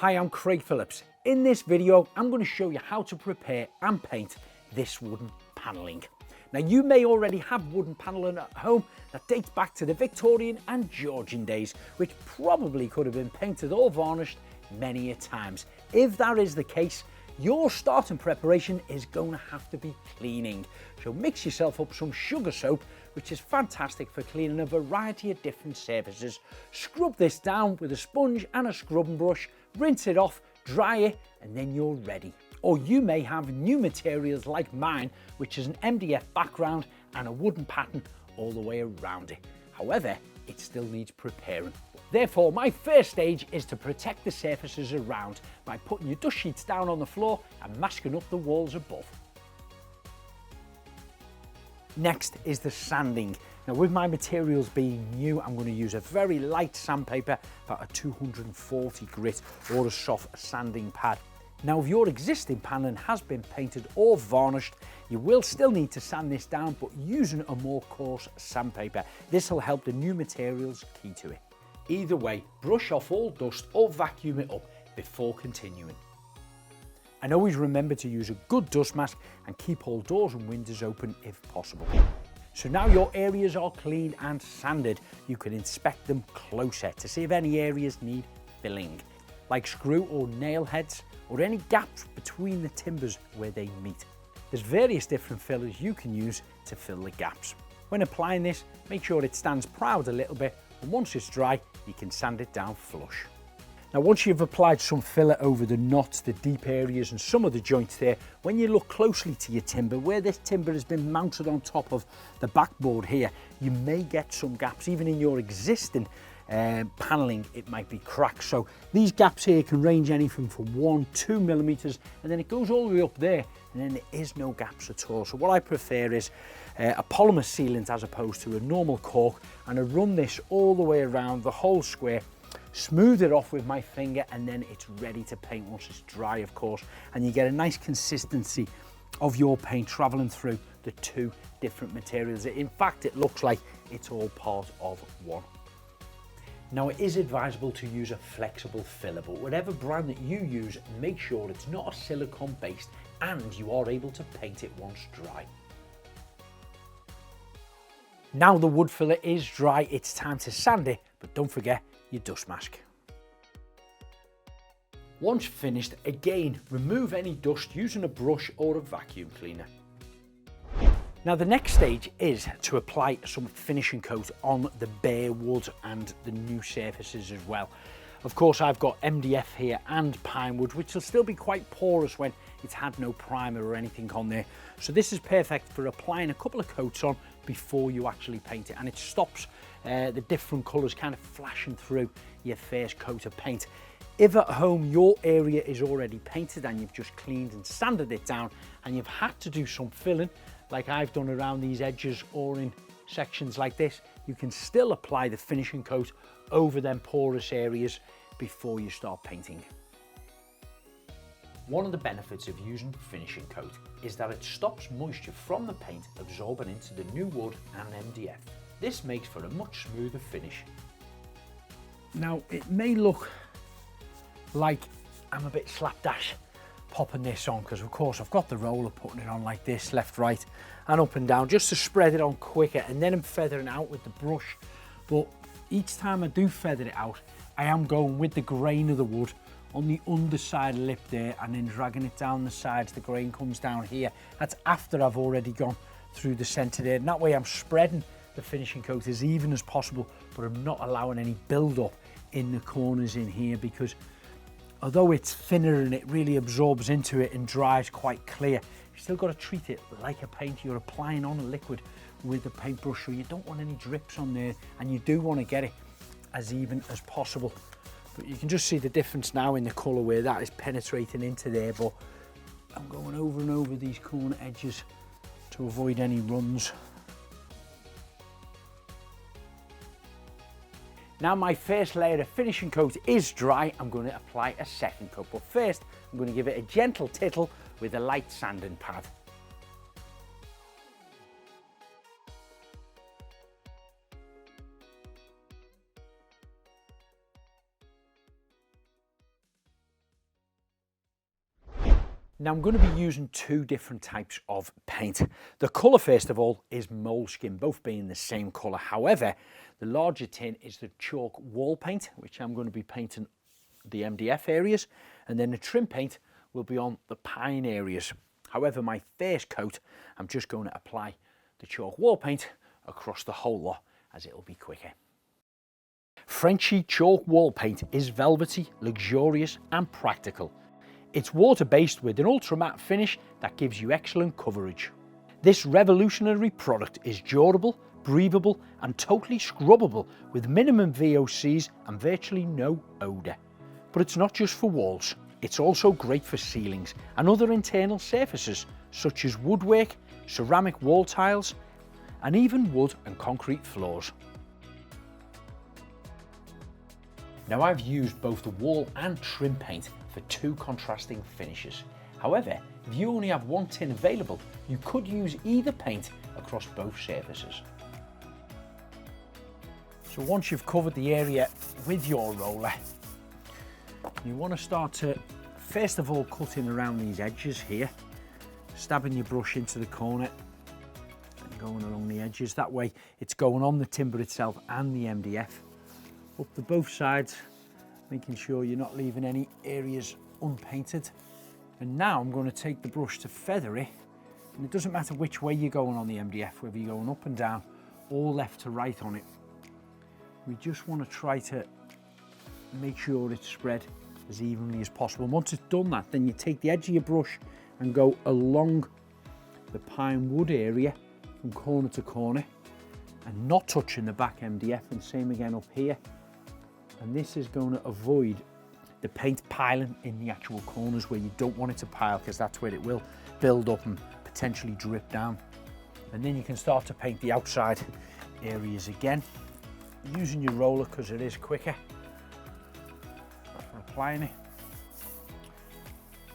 Hi, I'm Craig Phillips. In this video, I'm going to show you how to prepare and paint this wooden panelling. Now, you may already have wooden panelling at home that dates back to the Victorian and Georgian days, which probably could have been painted or varnished many a times. If that is the case, your starting preparation is going to have to be cleaning. So mix yourself up some sugar soap, which is fantastic for cleaning a variety of different surfaces. Scrub this down with a sponge and a scrubbing brush, rinse it off, dry it, and then you're ready. Or you may have new materials like mine, which is an MDF background and a wooden pattern all the way around it. However, it still needs preparing. Therefore, my first stage is to protect the surfaces around by putting your dust sheets down on the floor and masking up the walls above. Next is the sanding. Now, with my materials being new, I'm going to use a very light sandpaper, about a 240 grit or a soft sanding pad. Now, if your existing paneling has been painted or varnished, you will still need to sand this down, but using a more coarse sandpaper. This will help the new materials key to it. Either way, brush off all dust or vacuum it up before continuing. And always remember to use a good dust mask and keep all doors and windows open if possible. So now your areas are clean and sanded, you can inspect them closer to see if any areas need filling, like screw or nail heads, or any gaps between the timbers where they meet. There's various different fillers you can use to fill the gaps. When applying this, make sure it stands proud a little bit, and once it's dry, you can sand it down flush. Now, once you've applied some filler over the knots, the deep areas and some of the joints there, when you look closely to your timber, where this timber has been mounted on top of the backboard here, you may get some gaps. Even in your existing panelling, it might be cracked. So these gaps here can range anything from 1-2 millimeters, and then it goes all the way up there, and then there is no gaps at all. So what I prefer is a polymer sealant as opposed to a normal caulk, and I run this all the way around the whole square, smooth it off with my finger, and then it's ready to paint once it's dry, of course, and you get a nice consistency of your paint traveling through the two different materials. In fact, it looks like it's all part of one. Now, it is advisable to use a flexible filler, but whatever brand that you use, make sure it's not a silicone based and you are able to paint it once dry. Now the wood filler is dry, it's time to sand it, but don't forget your dust mask. Once finished, again, remove any dust using a brush or a vacuum cleaner. Now, the next stage is to apply some finishing coat on the bare wood and the new surfaces as well. Of course, I've got MDF here and pine wood, which will still be quite porous when it's had no primer or anything on there. So this is perfect for applying a couple of coats on before you actually paint it, and it stops the different colours kind of flashing through your first coat of paint. If at home your area is already painted and you've just cleaned and sanded it down and you've had to do some filling, like I've done around these edges or in sections like this, you can still apply the finishing coat over them porous areas before you start painting. One of the benefits of using finishing coat is that it stops moisture from the paint absorbing into the new wood and MDF. This makes for a much smoother finish. Now, it may look like I'm a bit slapdash popping this on, because of course I've got the roller putting it on like this, left, right and up and down, just to spread it on quicker, and then I'm feathering out with the brush. But each time I do feather it out, I am going with the grain of the wood on the underside lip there and then dragging it down the sides. The grain comes down here. That's after I've already gone through the centre there, and that way I'm spreading the finishing coat as even as possible, but I'm not allowing any build up in the corners in here, because although it's thinner and it really absorbs into it and dries quite clear, you've still got to treat it like a paint. You're applying on a liquid with the paintbrush, so you don't want any drips on there, and you do want to get it as even as possible. But you can just see the difference now in the colour where that is penetrating into there, but I'm going over and over these corner edges to avoid any runs. Now my first layer of finishing coat is dry, I'm going to apply a second coat, but first I'm going to give it a gentle tittle with a light sanding pad. Now I'm going to be using two different types of paint. The colour first of all is moleskin, both being the same colour. However, the larger tin is the chalk wall paint, which I'm going to be painting the MDF areas, and then the trim paint will be on the pine areas. However, my first coat, I'm just going to apply the chalk wall paint across the whole lot as it'll be quicker. Frenchic chalk wall paint is velvety, luxurious and practical. It's water-based with an ultra-matte finish that gives you excellent coverage. This revolutionary product is durable, breathable and totally scrubbable with minimum VOCs and virtually no odour. But it's not just for walls, it's also great for ceilings and other internal surfaces such as woodwork, ceramic wall tiles and even wood and concrete floors. Now I've used both the wall and trim paint for two contrasting finishes. However, if you only have one tin available, you could use either paint across both surfaces. So once you've covered the area with your roller, you want to start to, first of all, cutting around these edges here, stabbing your brush into the corner and going along the edges. That way it's going on the timber itself and the MDF. Up to both sides, making sure you're not leaving any areas unpainted. And now I'm going to take the brush to feather it, and it doesn't matter which way you're going on the MDF, whether you're going up and down or left to right on it. We just want to try to make sure it's spread as evenly as possible. And once it's done that, then you take the edge of your brush and go along the pine wood area from corner to corner and not touching the back MDF, and same again up here. And this is going to avoid the paint piling in the actual corners where you don't want it to pile, because that's where it will build up and potentially drip down. And then you can start to paint the outside areas again, using your roller because it is quicker for applying it.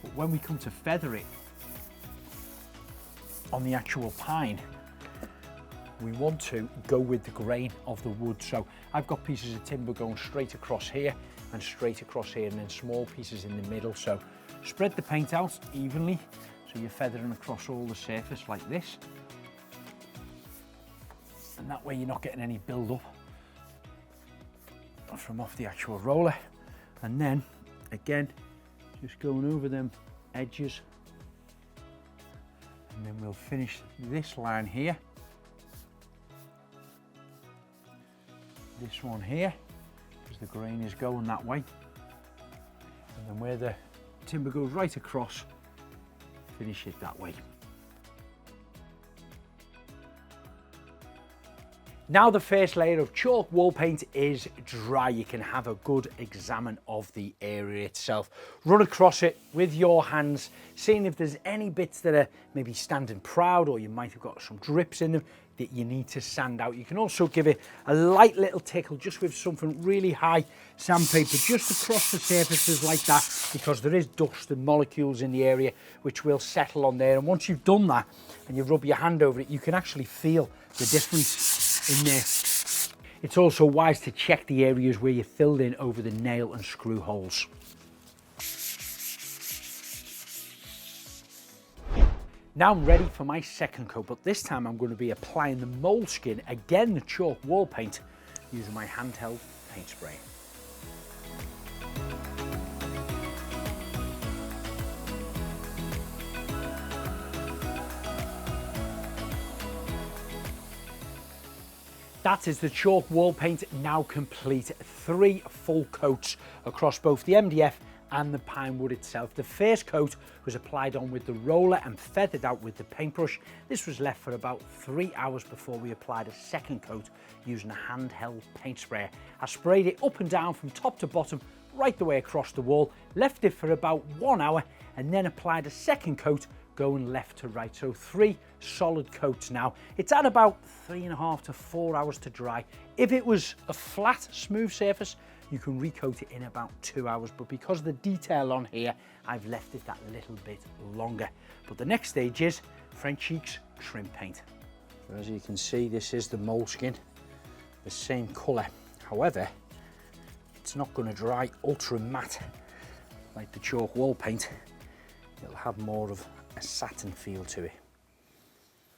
But when we come to feather it on the actual pine, we want to go with the grain of the wood. So I've got pieces of timber going straight across here and straight across here, and then small pieces in the middle. So spread the paint out evenly so you're feathering across all the surface like this, and that way you're not getting any build up from off the actual roller. And then again, just going over them edges, and then we'll finish this line here, this one here, because the grain is going that way, and then where the timber goes right across, finish it that way. Now the first layer of chalk wall paint is dry, you can have a good examine of the area itself. Run across it with your hands, seeing if there's any bits that are maybe standing proud, or you might have got some drips in them that you need to sand out. You can also give it a light little tickle just with something really high sandpaper just across the surfaces like that, because there is dust and molecules in the area which will settle on there. And once you've done that and you rub your hand over it, you can actually feel the difference in there. It's also wise to check the areas where you filled in over the nail and screw holes. Now I'm ready for my second coat, but this time I'm going to be applying the moleskin, again the chalk wall paint, using my handheld paint spray. That is the chalk wall paint now complete. 3 full coats across both the MDF and the pine wood itself. The first coat was applied on with the roller and feathered out with the paintbrush. This was left for about 3 hours before we applied a second coat using a handheld paint sprayer. I sprayed it up and down from top to bottom, right the way across the wall, left it for about 1 hour, and then applied a second coat going left to right. So 3 solid coats now. It's at about 3.5 to 4 hours to dry. If it was a flat, smooth surface, you can recoat it in about 2 hours, but because of the detail on here, I've left it that little bit longer. But the next stage is Frenchic's trim paint. So as you can see, this is the moleskin, the same colour. However, it's not going to dry ultra matte like the chalk wall paint. it'll have more of a satin feel to it.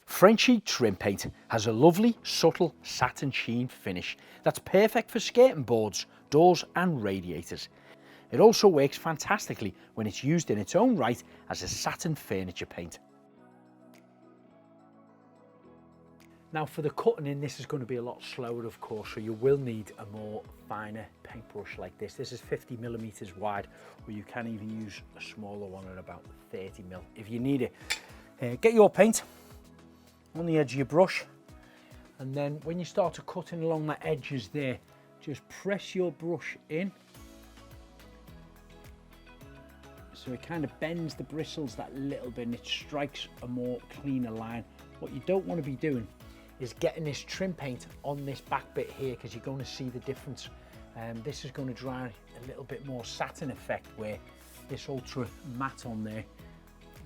Frenchic trim paint has a lovely, subtle satin sheen finish that's perfect for skirting boards, doors and radiators. It also works fantastically when it's used in its own right as a satin furniture paint. Now for the cutting in, this is going to be a lot slower of course, so you will need a more finer paintbrush like this. This is 50mm wide, or you can even use a smaller one at about 30mm if you need it. Get your paint on the edge of your brush, and then when you start to cutting along the edges there, just press your brush in so it kind of bends the bristles that little bit and it strikes a more cleaner line. What you don't want to be doing is getting this trim paint on this back bit here, because you're going to see the difference. This is going to dry a little bit more satin effect, where this ultra matte on there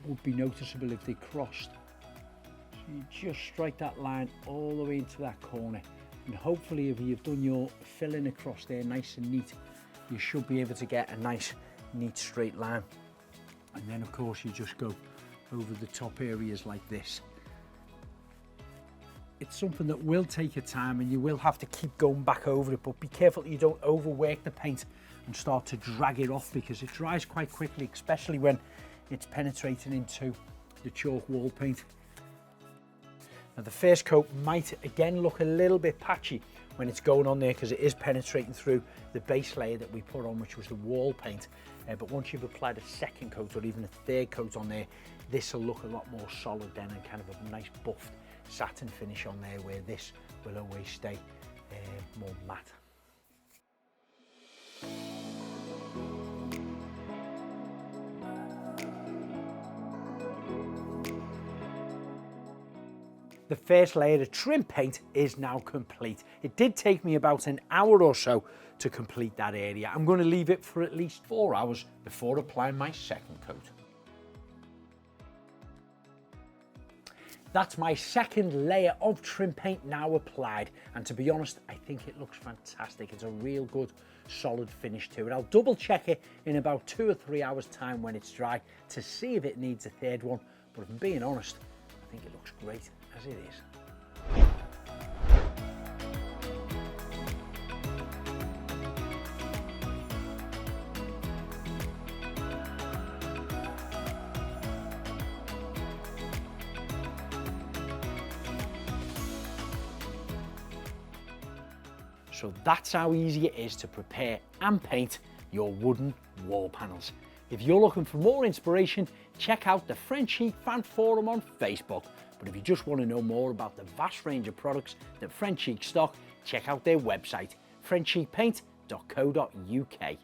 would be noticeable if they crossed. So you just strike that line all the way into that corner, and hopefully if you've done your filling across there nice and neat, you should be able to get a nice neat straight line. And then of course you just go over the top areas like this. It's something that will take your time and you will have to keep going back over it, but be careful that you don't overwork the paint and start to drag it off, because it dries quite quickly, especially when it's penetrating into the chalk wall paint. Now the first coat might again look a little bit patchy when it's going on there, because it is penetrating through the base layer that we put on, which was the wall paint. But once you've applied a second coat or even a third coat on there, this will look a lot more solid then, and kind of a nice buffed satin finish on there, where this will always stay more matte. The first layer of trim paint is now complete. It did take me about an hour or so to complete that area. I'm going to leave it for at least 4 hours before applying my second coat. That's my second layer of trim paint now applied, and to be honest, I think it looks fantastic. It's a real good solid finish to it. I'll double check it in about 2 or 3 hours time when it's dry to see if it needs a third one, but if I'm being honest, I think it looks great as it is. So that's how easy it is to prepare and paint your wooden wall panels. If you're looking for more inspiration, check out the Frenchic Fan Forum on Facebook. But if you just want to know more about the vast range of products that Frenchic stock, check out their website, frenchicpaint.co.uk.